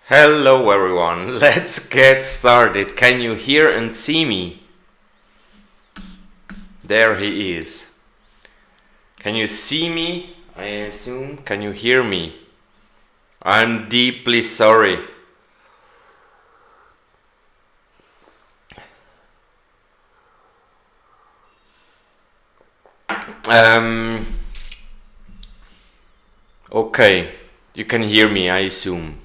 Hello everyone, let's get started. Can you hear and see me? There he is. Can you see me? I assume. Can you hear me? I'm deeply sorry. Okay, you can hear me, I assume.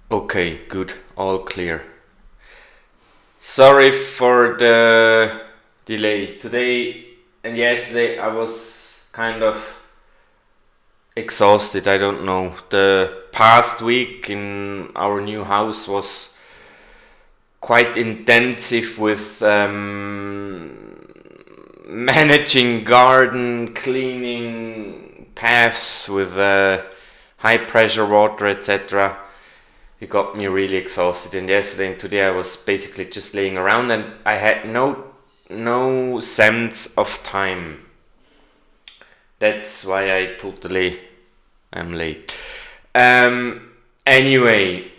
Okay, good, all clear. Sorry for the delay. Today and yesterday I was kind of exhausted, I don't know. The past week in our new house was quite intensive with managing garden, cleaning paths with high pressure water, etc. It got me really exhausted, and yesterday and today I was basically just laying around and I had no sense of time. That's why I totally am late. Anyway,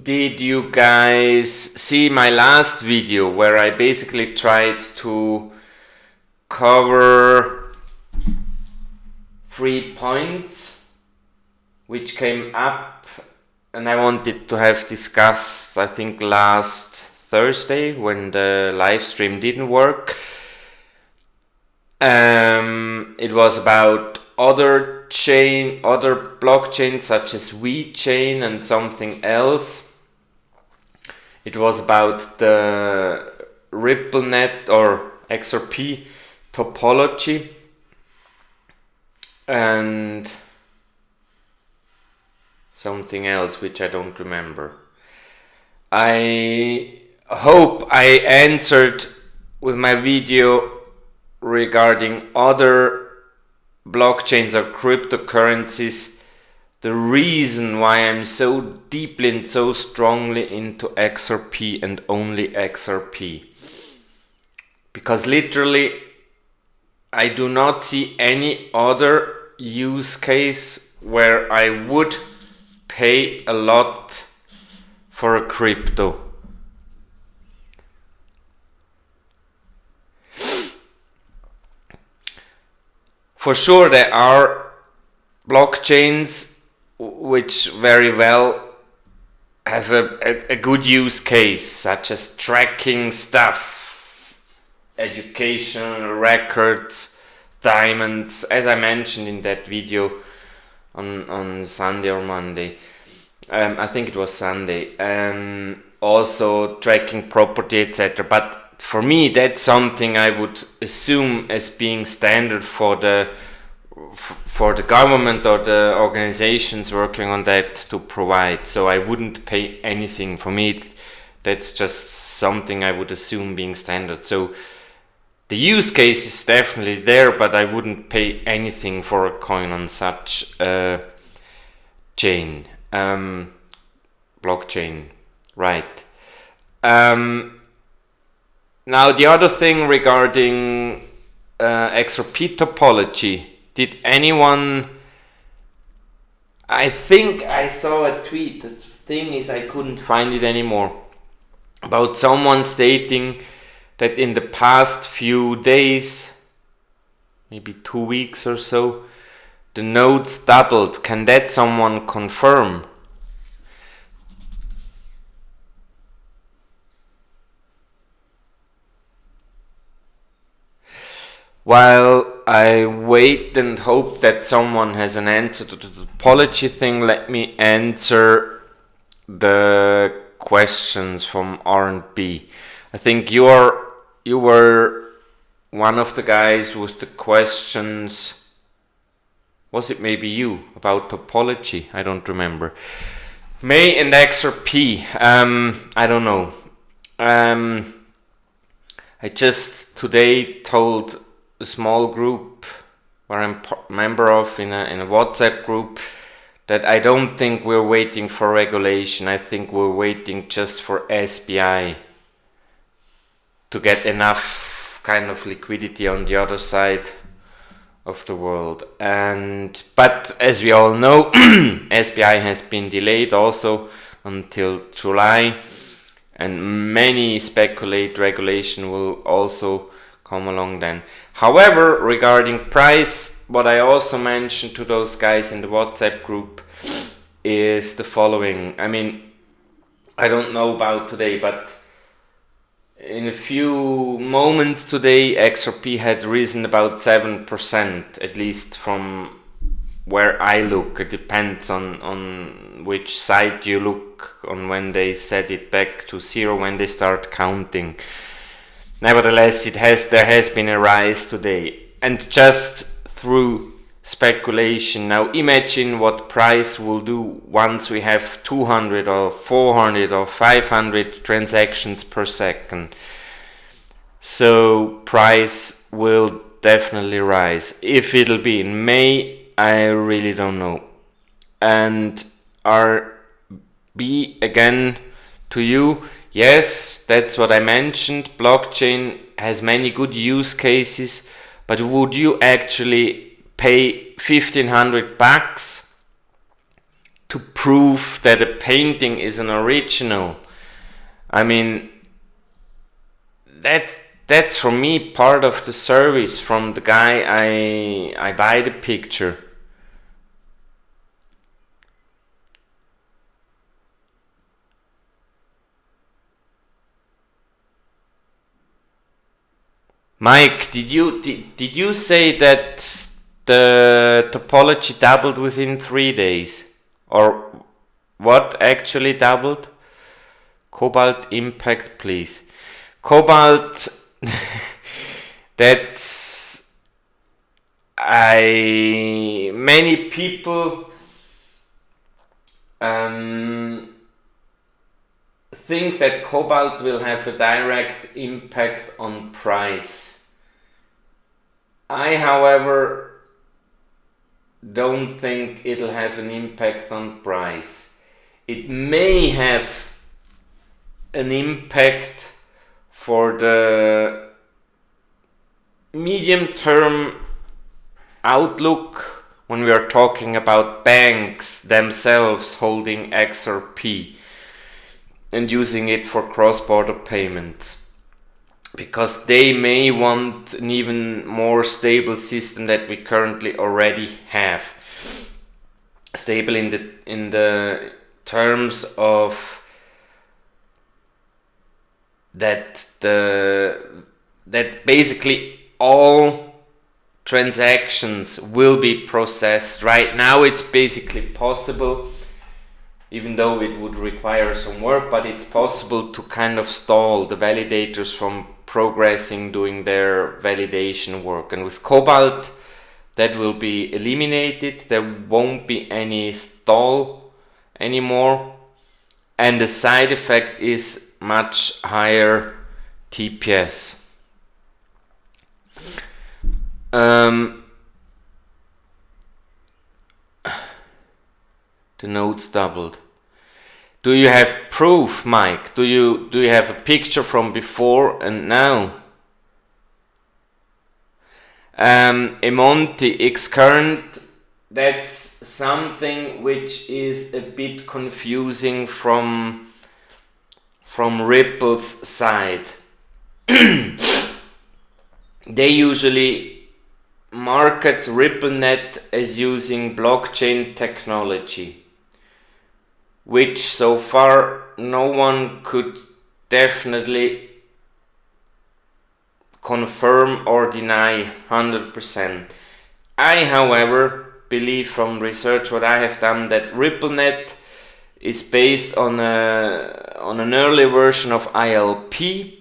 did you guys see my last video where I basically tried to cover 3 points which came up and I wanted to have discussed, I think, last Thursday when the live stream didn't work. It was about other blockchains such as VeChain and something else. It was about the RippleNet or XRP topology and something else which I don't remember. I hope I answered with my video regarding other blockchains or cryptocurrencies the reason why I'm so deeply and so strongly into XRP and only XRP. Because literally I do not see any other use case where I would pay a lot for a crypto. For sure there are blockchains which very well have a good use case, such as tracking stuff, educational records, diamonds, as I mentioned in that video on Sunday or Monday. I think it was Sunday. Also tracking property, etc. But for me, that's something I would assume as being standard for the government or the organizations working on that to provide. So I wouldn't pay anything. For me, that's just something I would assume being standard. So the use case is definitely there, but I wouldn't pay anything for a coin on such a chain, blockchain, right? Now the other thing regarding XRP topology, did anyone, I think I saw a tweet, the thing is I couldn't find it anymore, about someone stating that in the past few days, maybe 2 weeks or so, the nodes doubled. Can that someone confirm? While I wait and hope that someone has an answer to the topology thing, let me answer the questions from R&B. I think you were one of the guys with the questions. Was it maybe you about topology? I don't remember. May and XRP. I don't know. I just today told a small group where I'm member of in a WhatsApp group that I don't think we're waiting for regulation. I think we're waiting just for SBI to get enough kind of liquidity on the other side of the world. But as we all know, SPI has been delayed also until July, and many speculate regulation will also come along then. However, regarding price, what I also mentioned to those guys in the WhatsApp group is the following. I mean, I don't know about today, but in a few moments today, XRP had risen about 7%, at least from where I look. It depends on which site you look on, when they set it back to zero, when they start counting. Nevertheless, there has been a rise today, and just through speculation. Now imagine what price will do once we have 200 or 400 or 500 transactions per second. So price will definitely rise. If it'll be in May, I really don't know. And RB, again to you, yes, that's what I mentioned. Blockchain has many good use cases, but would you actually pay $1,500 to prove that a painting is an original? I mean, that's for me part of the service from the guy I buy the picture. Mike, did you say that the topology doubled within 3 days? Or what actually doubled? Cobalt impact, please. Cobalt, that's many people think that Cobalt will have a direct impact on price. I, however, don't think it'll have an impact on price. It may have an impact for the medium-term outlook when we are talking about banks themselves holding XRP and using it for cross-border payments, because they may want an even more stable system that we currently already have. Stable in the terms of that basically all transactions will be processed. Right now it's basically possible, even though it would require some work, but it's possible to kind of stall the validators from progressing, doing their validation work. And with Cobalt, that will be eliminated. There won't be any stall anymore. And the side effect is much higher TPS. The nodes doubled. Do you have proof, Mike? Do you have a picture from before and now? Emonti, X-current, that's something which is a bit confusing from Ripple's side. They usually market RippleNet as using blockchain technology, which so far no one could definitely confirm or deny 100%. I, however, believe from research what I have done that RippleNet is based on an early version of ILP,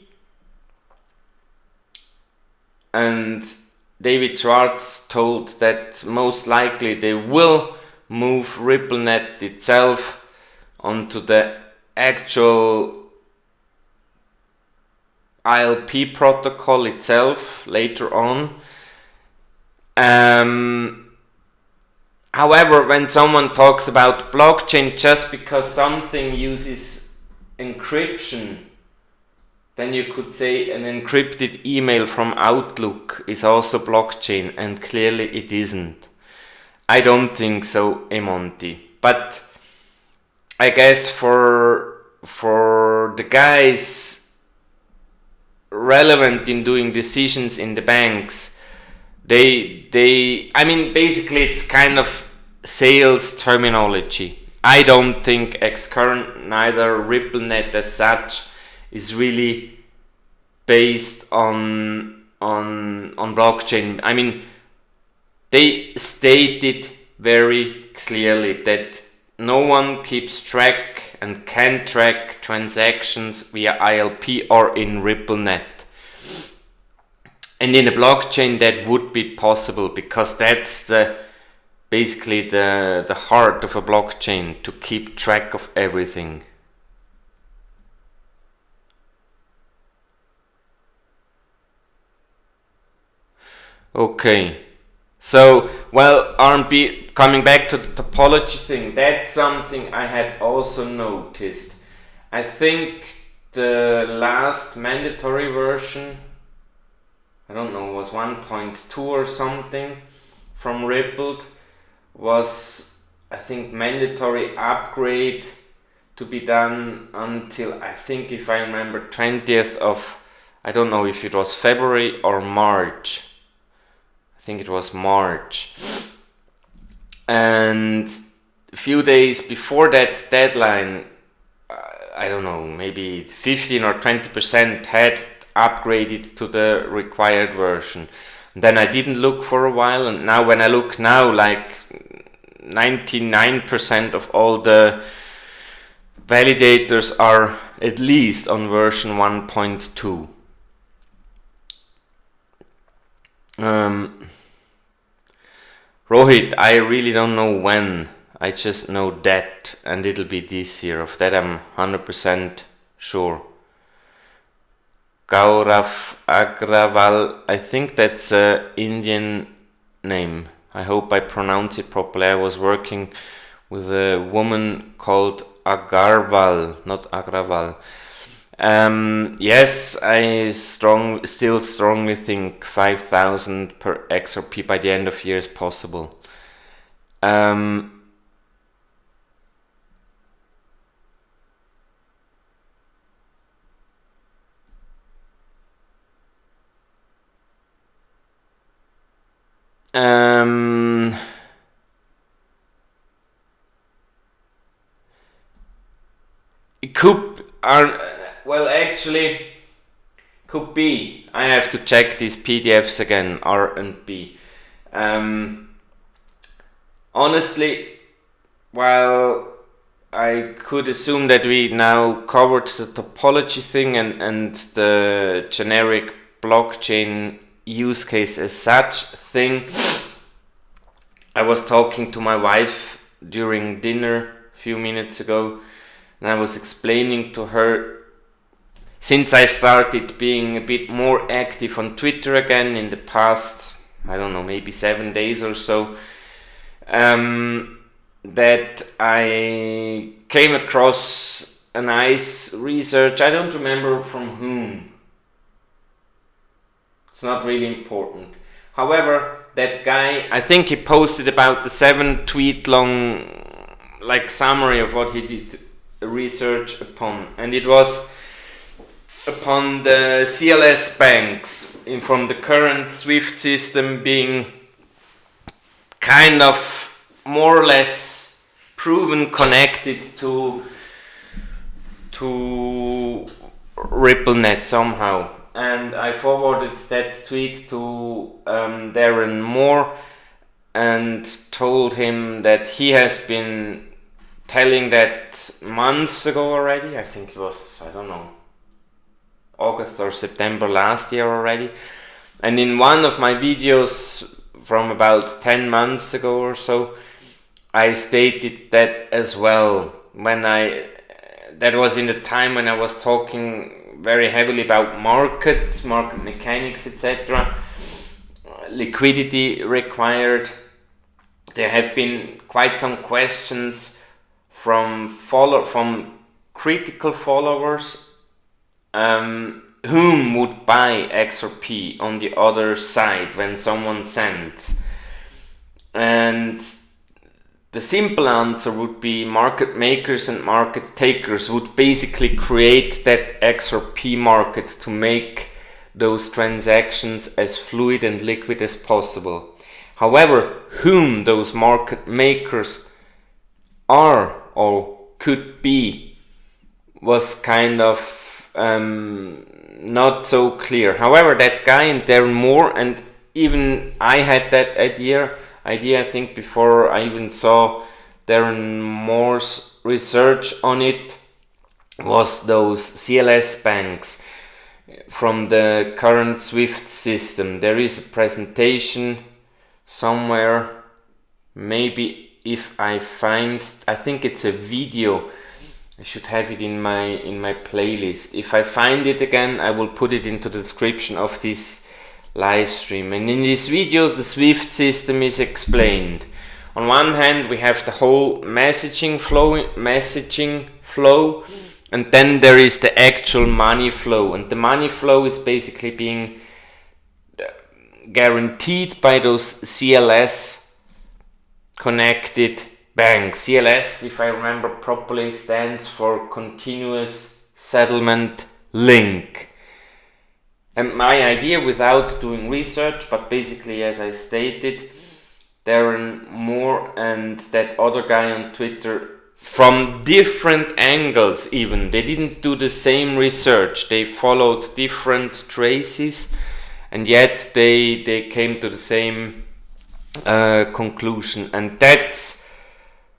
and David Schwartz told that most likely they will move RippleNet itself onto the actual ILP protocol itself later on. However, when someone talks about blockchain, just because something uses encryption then you could say an encrypted email from Outlook is also blockchain, and clearly it isn't. I don't think so, Emonti. But I guess for the guys relevant in doing decisions in the banks, I mean, basically it's kind of sales terminology. I don't think Xcurrent, neither RippleNet as such, is really based on blockchain. I mean, they stated very clearly that no one keeps track and can track transactions via ILP or in RippleNet. And in a blockchain that would be possible, because that's basically the heart of a blockchain, to keep track of everything. Okay, so, well, RMB, coming back to the topology thing, that's something I had also noticed. I think the last mandatory version, I don't know, was 1.2 or something from Rippled, was, I think, mandatory upgrade to be done until, I think, if I remember, 20th of, I don't know if it was February or March. I think it was March. And a few days before that deadline, I don't know, maybe 15 or 20% had upgraded to the required version. And then I didn't look for a while, and now when I look now, like 99% of all the validators are at least on version 1.2. Rohit, I really don't know when. I just know that, and it'll be this year. Of that I'm 100% sure. Gaurav Agraval, I think that's an Indian name. I hope I pronounce it properly. I was working with a woman called Agarwal, not Agraval. Yes, I still strongly think 5,000 per XRP by the end of year is possible. It could, well, actually, could be. I have to check these PDFs again, R and B. Honestly, while I could assume that we now covered the topology thing and the generic blockchain use case as such thing, I was talking to my wife during dinner a few minutes ago, and I was explaining to her, since I started being a bit more active on Twitter again in the past, I don't know, maybe 7 days or so, that I came across a nice research. I don't remember from whom. It's not really important. However, that guy, I think he posted about the 7-tweet long summary of what he did research upon, and it was upon the CLS banks from the current SWIFT system being kind of more or less proven connected to RippleNet somehow. And I forwarded that tweet to Darren Moore and told him that he has been telling that months ago already. I think it was, I don't know, August or September last year already. And in one of my videos from about 10 months ago or so, I stated that as well. That was in the time when I was talking very heavily about markets, market mechanics, etc. Liquidity required. There have been quite some questions from critical followers whom would buy XRP on the other side when someone sends. And the simple answer would be market makers and market takers would basically create that XRP market to make those transactions as fluid and liquid as possible. However, whom those market makers are or could be was kind of not so clear. However, that guy and Darren Moore, and even I had that idea I think before I even saw Darren Moore's research on it, was those CLS banks from the current SWIFT system. There is a presentation somewhere, maybe if I find, I think it's a video, I should have it in my playlist. If I find it again, I will put it into the description of this live stream. And in this video, the SWIFT system is explained. On one hand, we have the whole messaging flow, and then there is the actual money flow. And the money flow is basically being guaranteed by those CLS connected banks. CLS, if I remember properly, stands for Continuous Settlement Link. And my idea, without doing research, but basically as I stated, Darren Moore and that other guy on Twitter, from different angles even, they didn't do the same research, they followed different traces, and yet they came to the same conclusion. And that's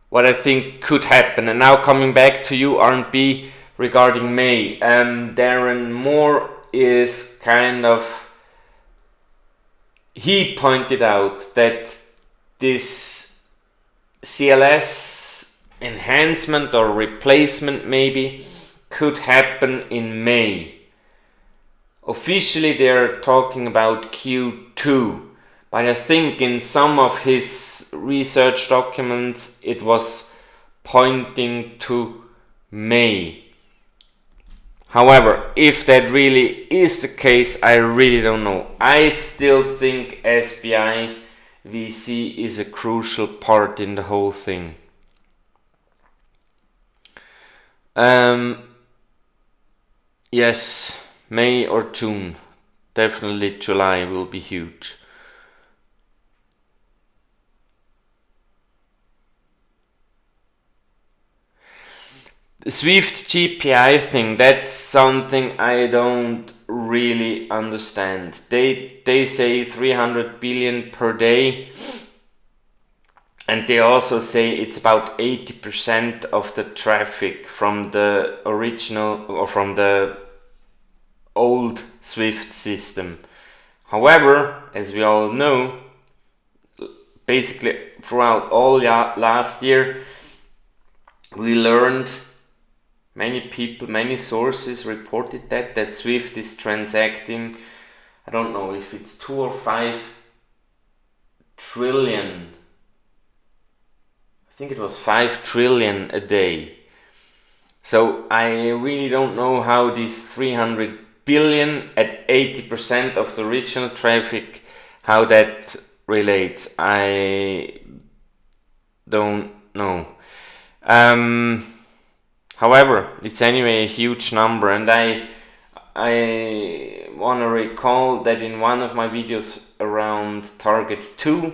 what I think could happen. And now coming back to you, R&B, regarding May, Darren Moore is kind of, he pointed out that this CLS enhancement or replacement maybe could happen in May. Officially they're talking about Q2, but I think in some of his research documents it was pointing to May. However, if that really is the case, I really don't know. I still think SBI VC is a crucial part in the whole thing. Yes, May or June. Definitely July will be huge. The SWIFT GPI thing, that's something I don't really understand. They say 300 billion per day, and they also say it's about 80% of the traffic from the original or from the old SWIFT system. However, as we all know, basically throughout all last year, we learned, many people, many sources reported that SWIFT is transacting, I don't know if it's 2 or 5 trillion. I think it was 5 trillion a day. So I really don't know how this 300 billion at 80% of the original traffic, how that relates. I don't know. However, it's anyway a huge number, and I want to recall that in one of my videos around Target 2,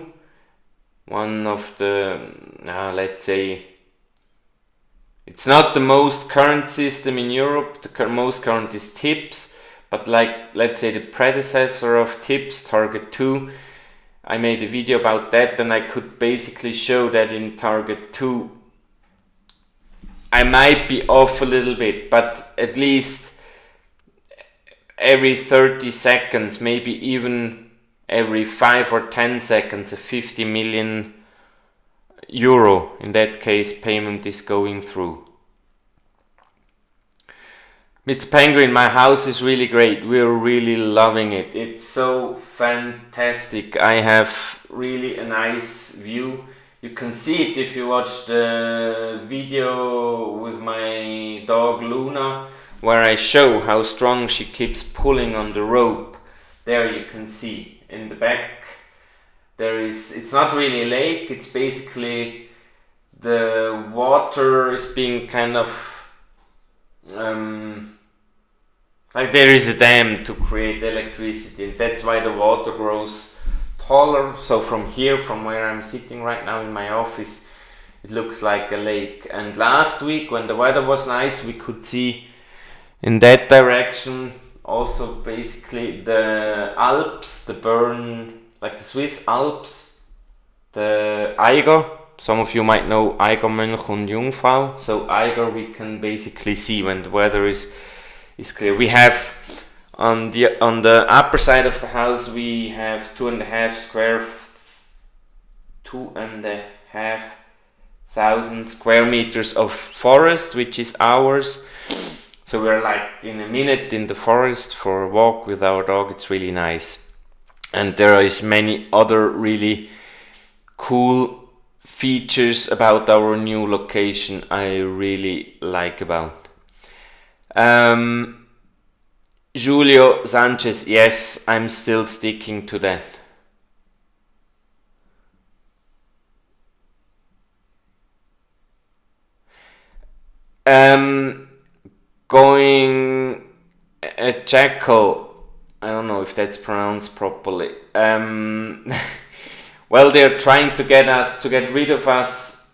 one of the, let's say, it's not the most current system in Europe, the most current is TIPS, but like, let's say the predecessor of TIPS, Target 2, I made a video about that, and I could basically show that in Target 2, I might be off a little bit, but at least every 30 seconds, maybe even every 5 or 10 seconds, a 50 million euro, in that case, payment is going through. Mr. Penguin, my house is really great. We're really loving it. It's so fantastic. I have really a nice view. You can see it if you watch the video with my dog Luna where I show how strong she keeps pulling on the rope. There you can see in the back there is, it's not really a lake, it's basically the water is being kind of like there is a dam to create electricity, and that's why the water grows taller. So from here, from where I'm sitting right now in my office, it looks like a lake. And last week when the weather was nice, we could see in that direction also basically the Alps, the Bern, like the Swiss Alps, the Eiger. Some of you might know Eiger, Mönch und Jungfrau. So Eiger we can basically see when the weather is clear. We have on the upper side of the house we have 2,500 square meters of forest, which is ours. So we're like in a minute in the forest for a walk with our dog. It's really nice. And there is many other really cool features about our new location I really like about. Julio Sanchez, yes, I'm still sticking to that. Going a jackal, I don't know if that's pronounced properly. Well, they're trying to get rid of us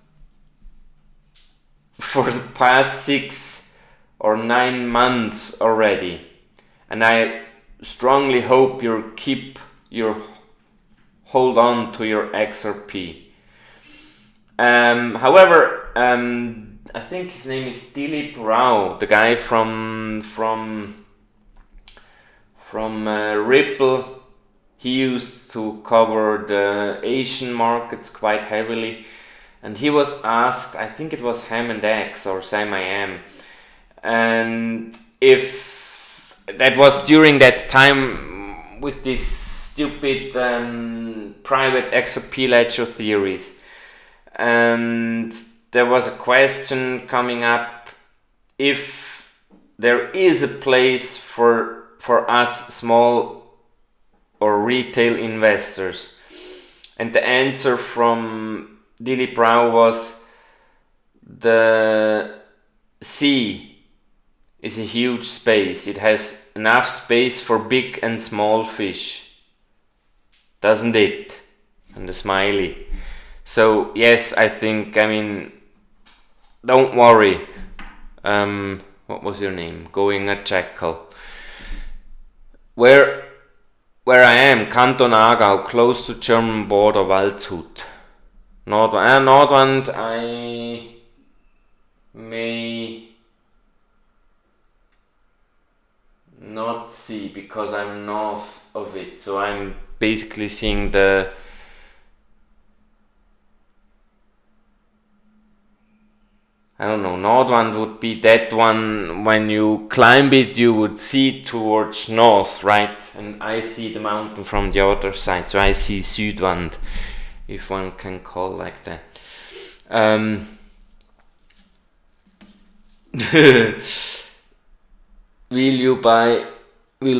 for the past 6 or 9 months already, and I strongly hope you hold on to your XRP. However, I think his name is Dilip Rao, the guy from Ripple. He used to cover the Asian markets quite heavily, and he was asked, I think it was Ham and X or Sam I Am, and if that was during that time with this stupid private XRP ledger theories, and there was a question coming up if there is a place for us small or retail investors, and the answer from Dilip Rao was the sea is a huge space. It has enough space for big and small fish, doesn't it? And the smiley. So yes, I mean, don't worry. What was your name? Going a jackal. Where I am, Canton Aargau, close to German border, Waldshut. Nordwand, I may not see because I'm north of it. So I'm basically seeing the I don't know, Nordwand would be that one, when you climb it you would see towards north, right? And I see the mountain from the other side, so I see Südwand, if one can call like that. We'll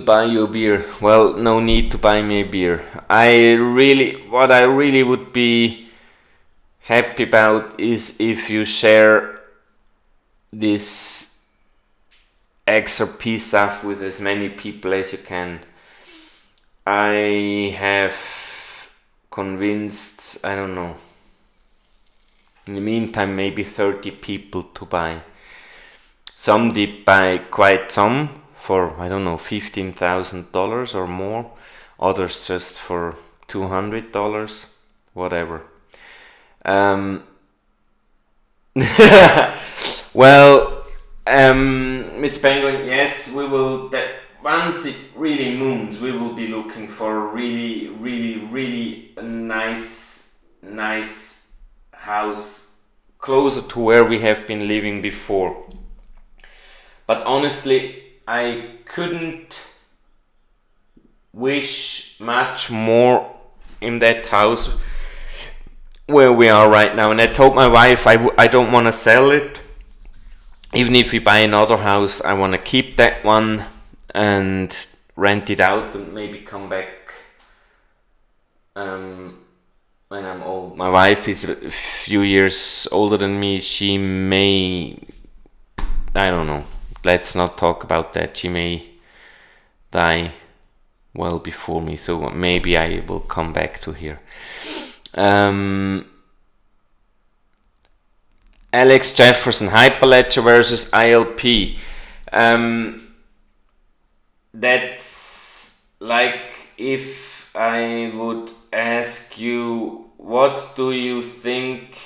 buy you a beer. Well, no need to buy me a beer. What I really would be happy about is if you share this XRP stuff with as many people as you can. I have convinced, I don't know, in the meantime maybe 30 people to buy. Some did buy quite some for, I don't know, $15,000 or more. Others just for $200, whatever. Well, Miss Penguin, yes, we will, once it really moons, we will be looking for a really nice house closer to where we have been living before. But honestly, I couldn't wish much more in that house where we are right now. And I told my wife I don't want to sell it. even if we buy another house, I want to keep that one and rent it out and maybe come back when I'm old. My wife is a few years older than me. She may, I don't know, let's not talk about that. She may die well before me, so maybe I will come back to here. Alex Jefferson, Hyperledger versus ILP. That's like if I would ask you, what do you think?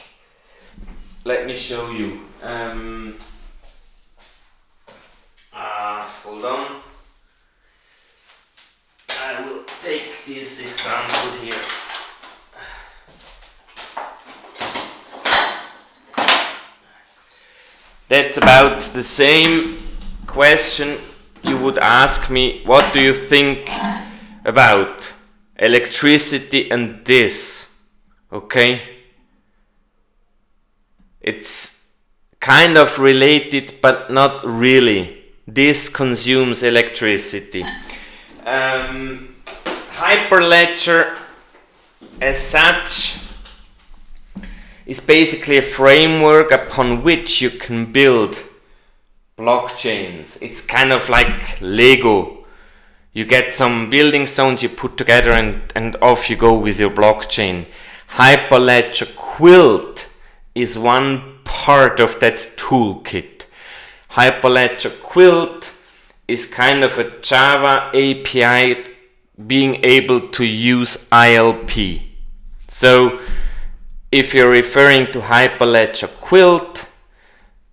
Let me show you. Hold on. I will take this example here. That's about the same question you would ask me, what do you think about electricity and this? Okay? It's kind of related, but not really. This consumes electricity. Hyperledger as such is basically a framework upon which you can build blockchains. It's kind of like Lego. You get some building stones, you put together, and off you go with your blockchain. Hyperledger Quilt is one part of that toolkit. Hyperledger Quilt is kind of a Java API being able to use ILP. So if you're referring to Hyperledger Quilt,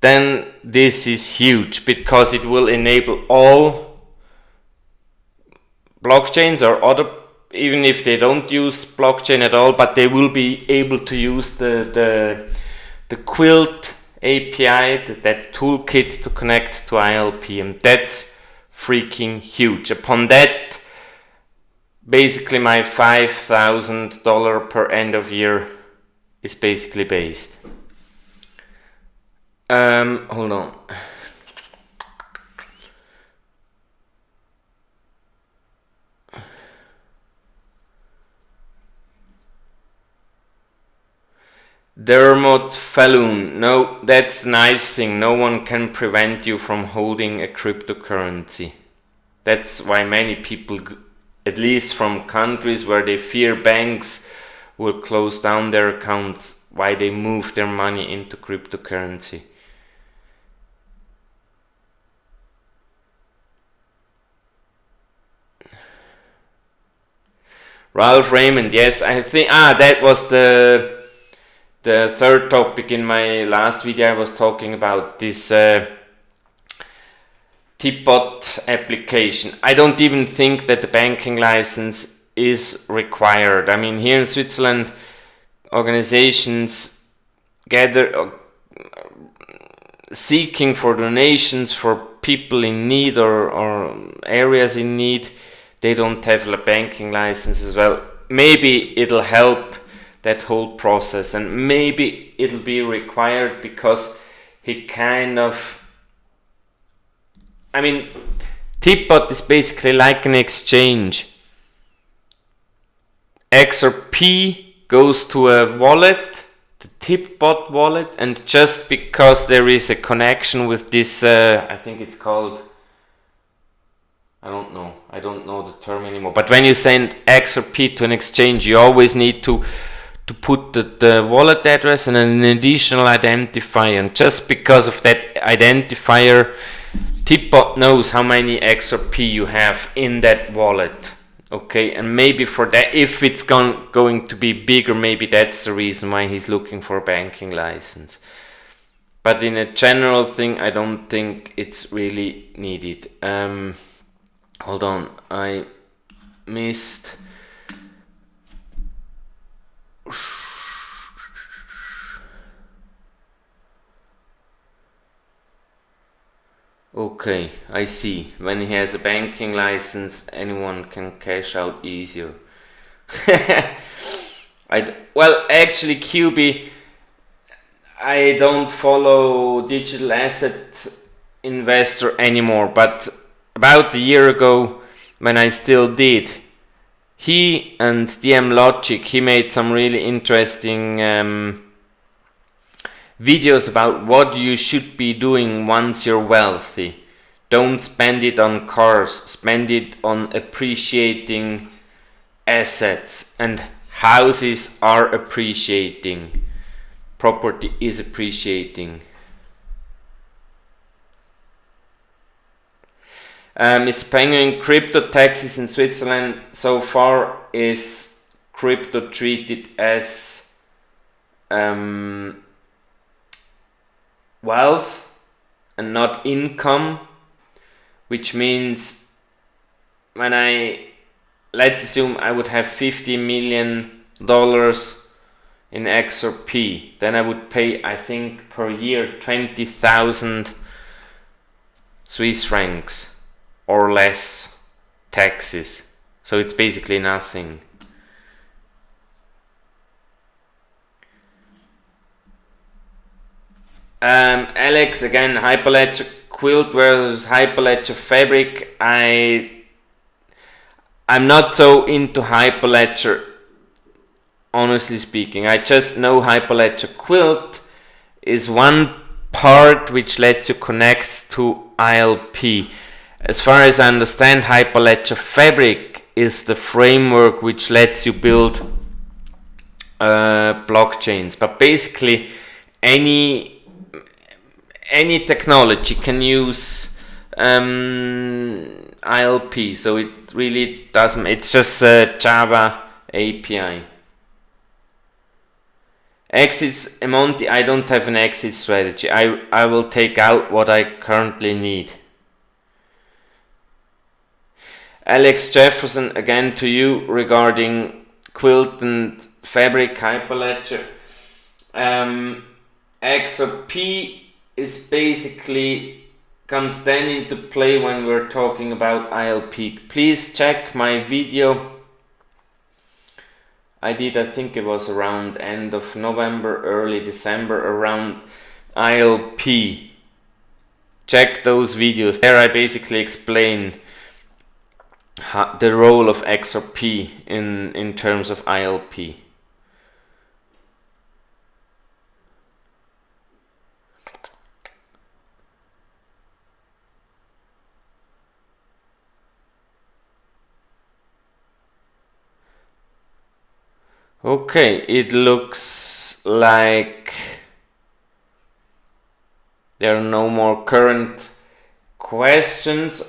then this is huge because it will enable all blockchains or other, even if they don't use blockchain at all, but they will be able to use the Quilt API, that toolkit to connect to ILP, and that's freaking huge. Upon that, basically my $5,000 per end of year is basically based. Hold on. Dermot Falloon. No, that's a nice thing. No one can prevent you from holding a cryptocurrency. That's why many people, at least from countries where they fear banks will close down their accounts, why they move their money into cryptocurrency. Ralph Raymond, yes, I think that was the third topic in my last video. I was talking about this Tipbot application. I don't even think that the banking license is required. I mean, here in Switzerland, organizations gather seeking for donations for people in need or areas in need. They don't have a banking license as well. Maybe it'll help that whole process, and maybe it'll be required because he kind of, I mean, Tipbot is basically like an exchange. XRP goes to a wallet, the Tipbot wallet, and just because there is a connection with this, I think it's called, I don't know the term anymore, but when you send XRP to an exchange, you always need to put the wallet address and an additional identifier, and just because of that identifier, Tipbot knows how many XRP you have in that wallet. Okay, and maybe for that, if it's going to be bigger, maybe that's the reason why he's looking for a banking license. But in a general thing, I don't think it's really needed. Hold on, I missed. Okay, I see. When he has a banking license, anyone can cash out easier. Well, actually, QB, I don't follow digital asset investor anymore, but about a year ago, when I still did, he and DM Logic, he made some really interesting videos about what you should be doing once you're wealthy. Don't spend it on cars, spend it on appreciating assets, and houses are appreciating, property is appreciating. Mr. Penguin, crypto taxes in Switzerland so far is crypto treated as wealth and not income, which means when let's assume I would have $50 million in XRP, then I would pay, I think, per year 20,000 Swiss francs or less taxes. So it's basically nothing. Alex, again, Hyperledger Quilt versus Hyperledger Fabric. I'm not so into Hyperledger, honestly speaking. I just know Hyperledger Quilt is one part which lets you connect to ILP. As far as I understand, Hyperledger Fabric is the framework which lets you build blockchains. But basically, any technology can use ILP, so it really doesn't. It's just a Java API. Exits, Monty, I don't have an exit strategy. I will take out what I currently need. Alex Jefferson, again to you regarding Quilt and Fabric Hyperledger. XRP is basically comes then into play when we're talking about ILP. Please check my video I did, I think it was around end of November, early December, around ILP. Check those videos. There I basically explain the role of XRP in terms of ILP. Okay, it looks like there are no more current questions.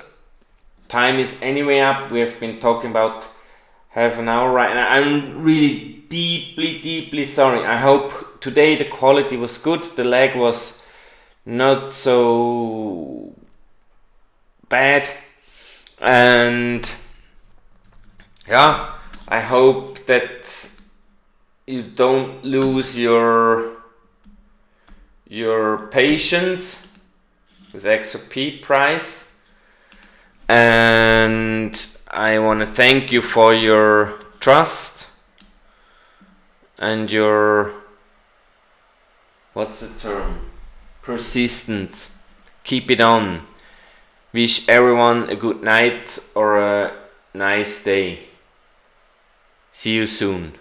Time is anyway up. We have been talking about half an hour right now. I'm really deeply sorry. I hope today the quality was good. The lag was not so bad. And yeah, I hope that you don't lose your patience with XRP price, and I want to thank you for your trust and your, what's the term, persistence. Keep it on. Wish everyone a good night or a nice day. See you soon.